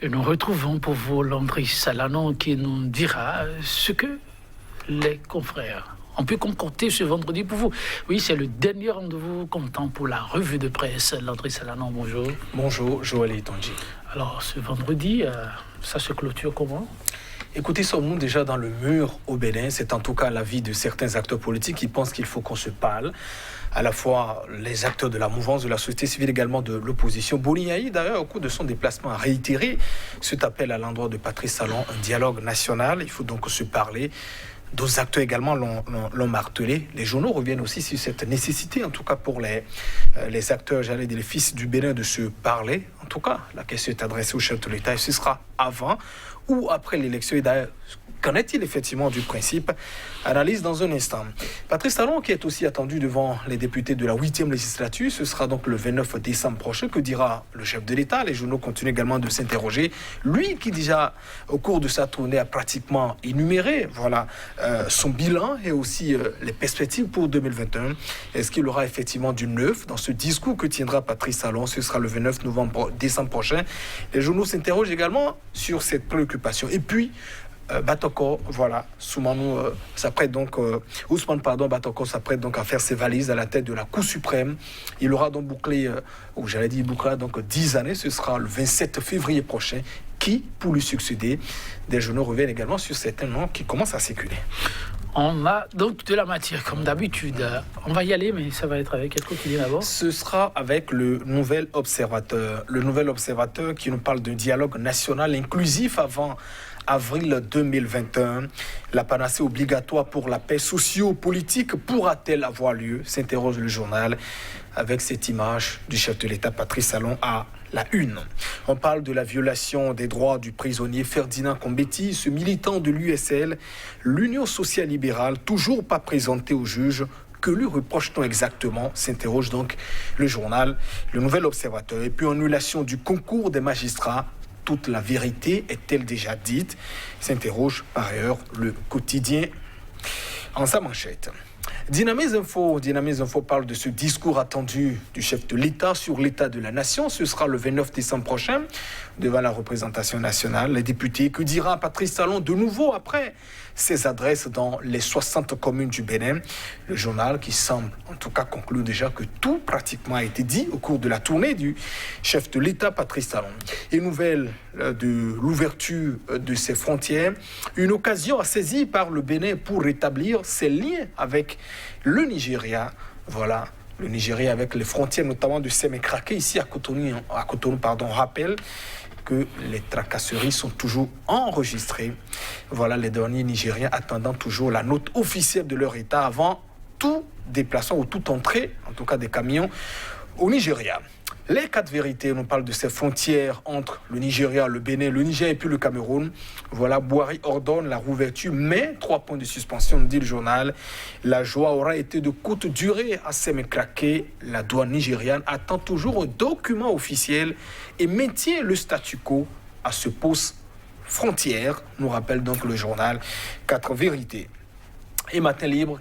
Et nous retrouvons pour vous Landry Salanon qui nous dira ce que les confrères ont pu concocter ce vendredi pour vous. Oui, c'est le dernier rendez-vous comptant pour la revue de presse. Landry Salanon, bonjour. Bonjour, Joël Itonji. Alors, ce vendredi, ça se clôture comment ? Écoutez, sommes-nous déjà dans le mur au Bénin? C'est en tout cas l'avis de certains acteurs politiques qui pensent qu'il faut qu'on se parle. À la fois les acteurs de la mouvance, de la société civile, également de l'opposition. Boni-Yayi, d'ailleurs, au cours de son déplacement, a réitéré cet appel à l'endroit de Patrice Talon, un dialogue national. Il faut donc se parler. D'autres acteurs également l'ont martelé. Les journaux reviennent aussi sur cette nécessité, en tout cas pour les acteurs, j'allais dire les fils du Bénin, de se parler. En tout cas, la question est adressée au chef de l'État et ce sera avant ou après l'élection. Et d'ailleurs, qu'en est-il effectivement du principe? Analyse dans un instant. Patrice Talon, qui est aussi attendu devant les députés de la 8e législature, ce sera donc le 29 décembre prochain. Que dira le chef de l'État? Les journaux continuent également de s'interroger. Lui qui déjà, au cours de sa tournée, a pratiquement énuméré son bilan et aussi les perspectives pour 2021. Est-ce qu'il aura effectivement du neuf dans ce discours que tiendra Patrice Talon? Ce sera le 29 décembre prochain. Les journaux s'interrogent également sur cette préoccupation. Et puis, Batoko, Ousmane Batoko s'apprête donc à faire ses valises à la tête de la Cour suprême. Il aura donc bouclera donc 10 années. Ce sera le 27 février prochain. Qui pour lui succéder? Des journaux reviennent également sur certains noms qui commencent à circuler. On a donc de la matière, comme d'habitude. On va y aller, mais ça va être avec quel quotidien d'abord? Ce sera avec le Nouvel Observateur. Le Nouvel Observateur qui nous parle d'un dialogue national inclusif avant avril 2021. La panacée obligatoire pour la paix socio-politique pourra-t-elle avoir lieu? S'interroge le journal avec cette image du chef de l'État Patrice Talon à la une. On parle de la violation des droits du prisonnier Ferdinand Combeti, ce militant de l'USL, l'Union sociale libérale, toujours pas présenté au juge. Que lui reproche-t-on exactement? S'interroge donc le journal, le Nouvel Observateur. Et puis annulation du concours des magistrats. Toute la vérité est-elle déjà dite? S'interroge par ailleurs le quotidien en sa manchette. Dynamise Info parle de ce discours attendu du chef de l'État sur l'état de la nation. Ce sera le 29 décembre prochain devant la représentation nationale. Les députés, que dira Patrice Talon de nouveau après ses adresses dans les 60 communes du Bénin? Le journal qui semble en tout cas conclure déjà que tout pratiquement a été dit au cours de la tournée du chef de l'État Patrice Talon. Et nouvelle de l'ouverture de ses frontières, une occasion à saisir par le Bénin pour rétablir ses liens avec le Nigeria. Voilà, le Nigeria avec les frontières notamment de Sémékraké ici à Cotonou, rappelle que les tracasseries sont toujours enregistrées. Voilà les derniers Nigériens attendant toujours la note officielle de leur État avant tout déplacement ou toute entrée, en tout cas des camions, au Nigeria. Les quatre vérités, on parle de ces frontières entre le Nigeria, le Bénin, le Niger et puis le Cameroun. Voilà, Boari ordonne la rouverture, mais 3 points de suspension, dit le journal. La joie aura été de courte durée à Sémékraké. La douane nigériane attend toujours un document officiel et maintient le statu quo à ce poste frontière, nous rappelle donc le journal 4 vérités. Et Matin Libre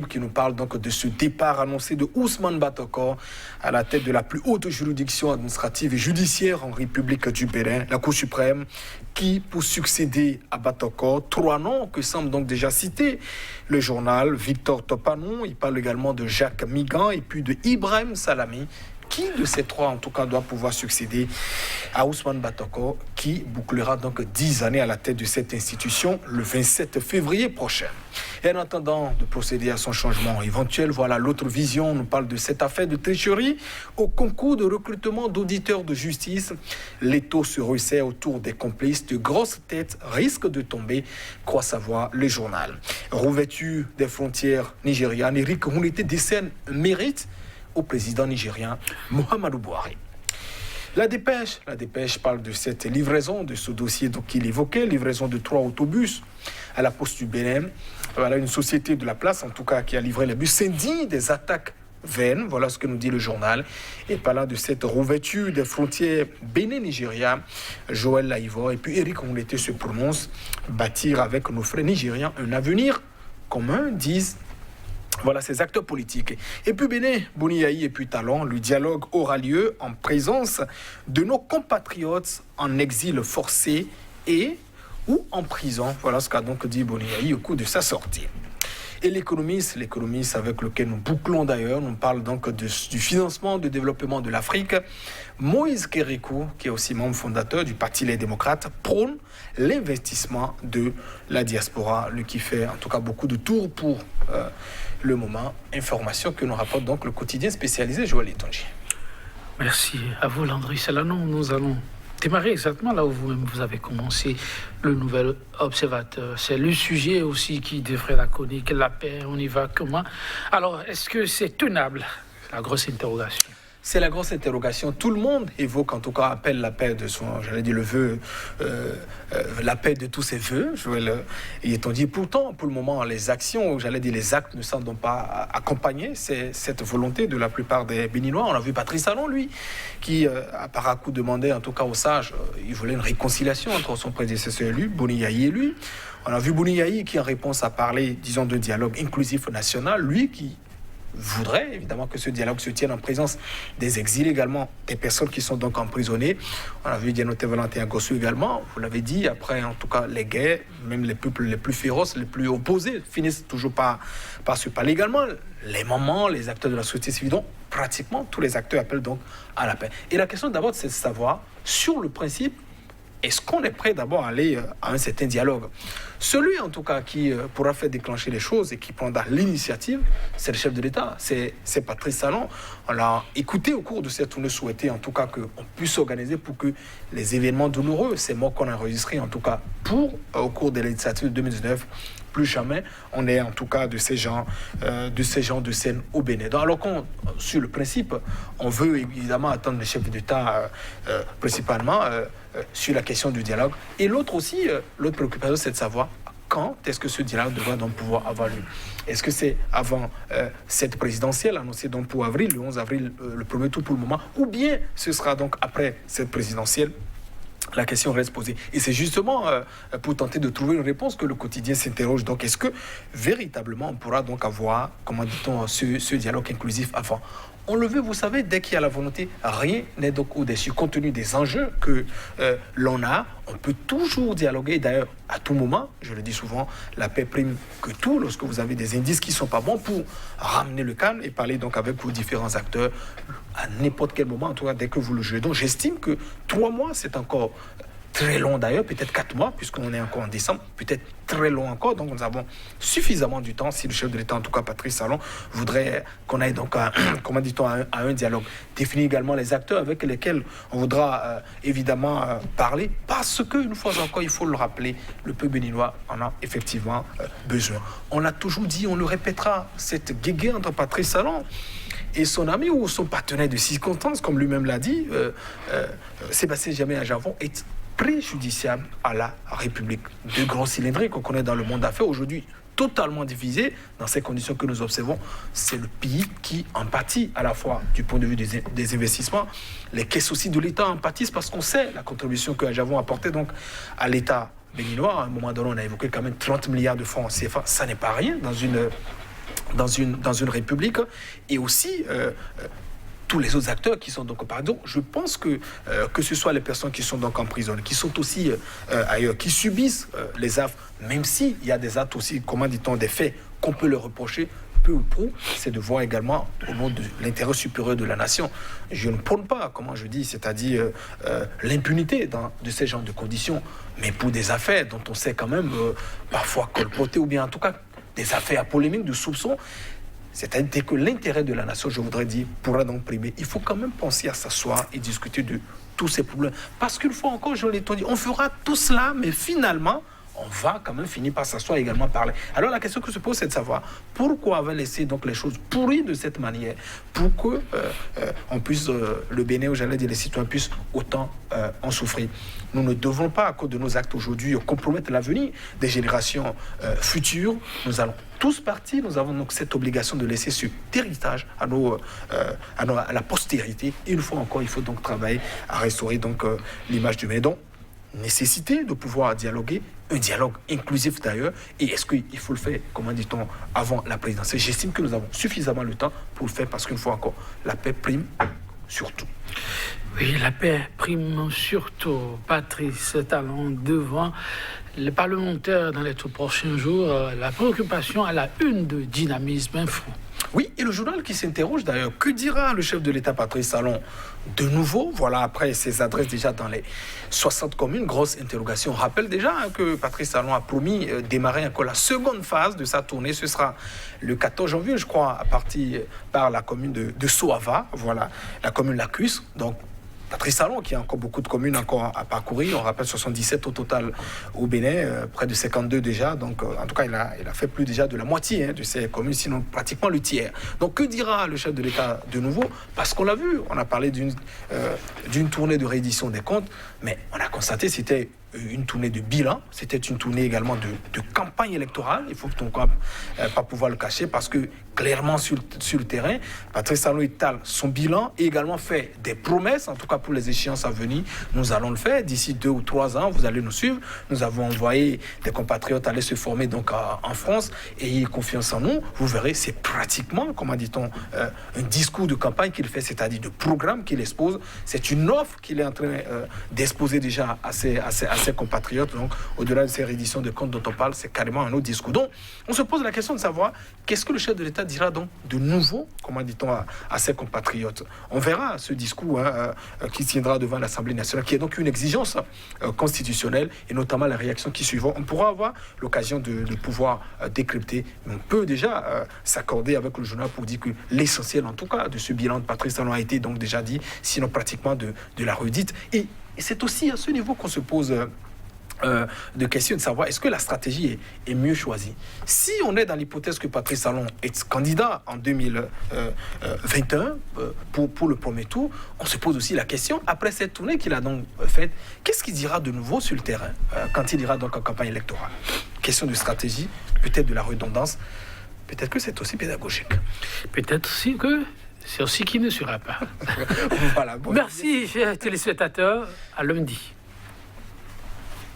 qui nous parle donc de ce départ annoncé de Ousmane Batoko à la tête de la plus haute juridiction administrative et judiciaire en République du Bénin, la Cour suprême, qui pour succéder à Batoko, 3 noms que semble donc déjà citer le journal. Victor Topanon, il parle également de Jacques Migan et puis de Ibrahim Salami. Qui de ces 3 en tout cas doit pouvoir succéder à Ousmane Batoko, qui bouclera donc 10 années à la tête de cette institution le 27 février prochain. Et en attendant de procéder à son changement éventuel, voilà l'autre vision, nous parle de cette affaire de tricherie au concours de recrutement d'auditeurs de justice. L'étau se resserre autour des complices, de grosses têtes risquent de tomber, croit savoir le journal. Revêtu des frontières nigérianes, Éric Hunete décerne un mérite au président nigérien Muhammadu Buhari. La dépêche parle de cette livraison, de ce dossier qu'il évoquait, livraison de 3 autobus à la Poste du Bénin. Voilà une société de la place, en tout cas, qui a livré les bus, s'indigne des attaques vaines. Voilà ce que nous dit le journal. Et parlant de cette rouverture des frontières Bénin-Nigeria, Joël Laïvo et puis Éric Hunete se prononcent: bâtir avec nos frères nigérians un avenir commun, disent Voilà, ces acteurs politiques. Et puis Béné, Boni-Yayi et puis Talon, le dialogue aura lieu en présence de nos compatriotes en exil forcé et ou en prison. Voilà ce qu'a donc dit Boni-Yayi au cours de sa sortie. Et l'économiste avec lequel nous bouclons d'ailleurs, nous parle donc du financement, du développement de l'Afrique. Moïse Kérékou, qui est aussi membre fondateur du Parti Les Démocrates, prône l'investissement de la diaspora, lui qui fait en tout cas beaucoup de tours pour le moment. Information que nous rapporte donc le quotidien spécialisé Joël Etonji. Merci à vous, Landry Salanon. Nous allons démarrer exactement là où vous avez commencé, le nouvel observateur. C'est le sujet aussi qui devrait la chronique, la paix, on y va comment? Alors, est-ce que c'est tenable? La grosse interrogation. C'est la grosse interrogation. Tout le monde évoque, en tout cas, appelle la paix de son, j'allais dire le vœu, la paix de tous ses vœux. Ils t'ont dit, pourtant, pour le moment, les actions, j'allais dire les actes ne semblent pas accompagner cette volonté de la plupart des Béninois. On a vu Patrice Talon, lui, qui, par un coup, demandait, en tout cas aux sages, il voulait une réconciliation entre son prédécesseur et lui, Boni-Yayi et lui. On a vu Boni-Yayi qui, en réponse à parler, disons, de dialogue inclusif national, lui qui voudrait évidemment que ce dialogue se tienne en présence des exilés également, des personnes qui sont donc emprisonnées. On a vu Dianoté Valentin Gossou également, vous l'avez dit, après en tout cas les guerres, même les peuples les plus féroces, les plus opposés, finissent toujours par se parler également. Les mamans, les acteurs de la société civile, donc pratiquement tous les acteurs appellent donc à la paix. Et la question d'abord, c'est de savoir, sur le principe, est-ce qu'on est prêt d'abord à aller à un certain dialogue? Celui, en tout cas, qui pourra faire déclencher les choses et qui prendra l'initiative, c'est le chef de l'État, c'est Patrice Talon. On l'a écouté au cours de cette tournée, souhaité en tout cas qu'on puisse s'organiser pour que les événements douloureux, ces mots qu'on a enregistrés, en tout cas, au cours des législatives de 2019, plus jamais on est en tout cas de ces gens de scène au Bénin. Donc, alors qu'on, sur le principe, on veut évidemment attendre le chef d'État principalement sur la question du dialogue. Et l'autre aussi, l'autre préoccupation, c'est de savoir quand est-ce que ce dialogue devra donc pouvoir avoir lieu. Est-ce que c'est avant cette présidentielle annoncée donc pour avril, le 11 avril, le premier tour pour le moment, ou bien ce sera donc après cette présidentielle? La question reste posée. Et c'est justement pour tenter de trouver une réponse que le quotidien s'interroge. Donc, est-ce que véritablement on pourra donc avoir, comment dit-on, ce dialogue inclusif avant? On le veut, vous savez, dès qu'il y a la volonté, rien n'est donc au-dessus. Compte tenu des enjeux que l'on a, on peut toujours dialoguer. D'ailleurs, à tout moment, je le dis souvent, la paix prime que tout. Lorsque vous avez des indices qui ne sont pas bons, pour ramener le calme et parler donc avec vos différents acteurs à n'importe quel moment, en tout cas dès que vous le jouez. Donc j'estime que 3 mois, c'est encore très long d'ailleurs, peut-être 4 mois, puisqu'on est encore en décembre, peut-être très long encore. Donc nous avons suffisamment du temps, si le chef de l'État, en tout cas Patrice Talon, voudrait qu'on aille donc à, comment dit-on, à un dialogue. Définir également les acteurs avec lesquels on voudra évidemment parler, parce qu'une fois encore, il faut le rappeler, le peuple béninois en a effectivement besoin. On l'a toujours dit, on le répétera, cette guéguerre entre Patrice Talon et son ami ou son partenaire de circonstance, comme lui-même l'a dit, Sébastien Germain Aljavon, est préjudiciable à la République. De gros cylindriques qu'on connaît dans le monde d'affaires aujourd'hui, totalement divisé dans ces conditions que nous observons. C'est le pays qui en pâtit à la fois du point de vue des investissements. Les caisses aussi de l'État en pâtissent parce qu'on sait la contribution que Aljavon a apportée donc à l'État béninois. À un moment donné, on a évoqué quand même 30 milliards de francs CFA. Ça n'est pas rien dans une république. Et aussi tous les autres acteurs qui sont donc pardon, je pense que ce soit les personnes qui sont donc en prison, qui sont aussi ailleurs, qui subissent les affres, même s'il y a des actes aussi, comment dit-on, des faits qu'on peut leur reprocher, peu ou prou, c'est de voir également au nom de l'intérêt supérieur de la nation. Je ne prône pas, comment je dis, c'est-à-dire l'impunité de ces genres de conditions, mais pour des affaires dont on sait quand même parfois colporter, ou bien en tout cas des affaires à polémique, de soupçons. C'est-à-dire que l'intérêt de la nation, je voudrais dire, pourra donc primer. Il faut quand même penser à s'asseoir et discuter de tous ces problèmes. Parce qu'une fois encore, je l'ai dit, on fera tout cela, mais finalement, on va quand même finir par s'asseoir et également parler. Alors la question que se pose, c'est de savoir pourquoi on va laisser donc les choses pourrir de cette manière pour que on puisse, le Bénin, ou j'allais dire les citoyens puissent autant en souffrir. Nous ne devons pas, à cause de nos actes aujourd'hui, compromettre l'avenir des générations futures. Nous allons tous partir, nous avons donc cette obligation de laisser ce héritage à la postérité. Et une fois encore, il faut donc travailler à restaurer donc l'image du Bénin. Donc, nécessité de pouvoir dialoguer, un dialogue inclusif d'ailleurs, et est-ce qu'il faut le faire, comment dit-on, avant la présidentielle? J'estime que nous avons suffisamment le temps pour le faire parce qu'une fois encore, la paix prime surtout. Oui, la paix prime surtout. Patrice Talon devant les parlementaires dans les tout prochains jours. La préoccupation à la une de Dynamisme Info. Oui, et le journal qui s'interroge d'ailleurs, que dira le chef de l'État Patrice Talon de nouveau? Voilà, après ses adresses déjà dans les 60 communes, grosse interrogation. On rappelle déjà que Patrice Talon a promis démarrer encore la seconde phase de sa tournée. Ce sera le 14 janvier, je crois, à partir par la commune de Soava, voilà, la commune Lacus. Donc, Patrice Talon, qui a encore beaucoup de communes encore à parcourir, on rappelle 77 au total au Bénin, près de 52 déjà, donc en tout cas il a fait plus déjà de la moitié de ces communes, sinon pratiquement le tiers. Donc que dira le chef de l'État de nouveau? Parce qu'on l'a vu, on a parlé d'une tournée de réédition des comptes, mais on a constaté c'était une tournée de bilan, c'était une tournée également de campagne électorale, il faut qu'on ne pas pouvoir le cacher, parce que clairement sur le terrain, Patrice Talon étale son bilan et également fait des promesses, en tout cas pour les échéances à venir. Nous allons le faire d'ici 2 ou 3 ans, vous allez nous suivre. Nous avons envoyé des compatriotes aller se former donc en France, ayez confiance en nous. Vous verrez, c'est pratiquement, comment dit-on, un discours de campagne qu'il fait, c'est-à-dire de programme qu'il expose. C'est une offre qu'il est en train d'exposer déjà à ses compatriotes. Donc, au-delà de ces rééditions de comptes dont on parle, c'est carrément un autre discours. Donc, on se pose la question de savoir qu'est-ce que le chef de l'État dira donc de nouveau, comment dit-on, à ses compatriotes. On verra ce discours qui tiendra devant l'Assemblée nationale, qui est donc une exigence constitutionnelle, et notamment la réaction qui suivra. On pourra avoir l'occasion de pouvoir décrypter, mais on peut déjà s'accorder avec le journal pour dire que l'essentiel, en tout cas, de ce bilan de Patrice Talon a été donc déjà dit, sinon pratiquement de la redite. Et c'est aussi à ce niveau qu'on se pose de question de savoir est-ce que la stratégie est mieux choisie. Si on est dans l'hypothèse que Patrice Talon est candidat en 2021 pour le premier tour, on se pose aussi la question, après cette tournée qu'il a donc faite, qu'est-ce qu'il dira de nouveau sur le terrain quand il ira donc en campagne électorale? Question de stratégie, peut-être de la redondance, peut-être que c'est aussi pédagogique. Peut-être aussi que c'est aussi qui ne sera pas. Voilà, bon. Merci, chers téléspectateurs. À lundi.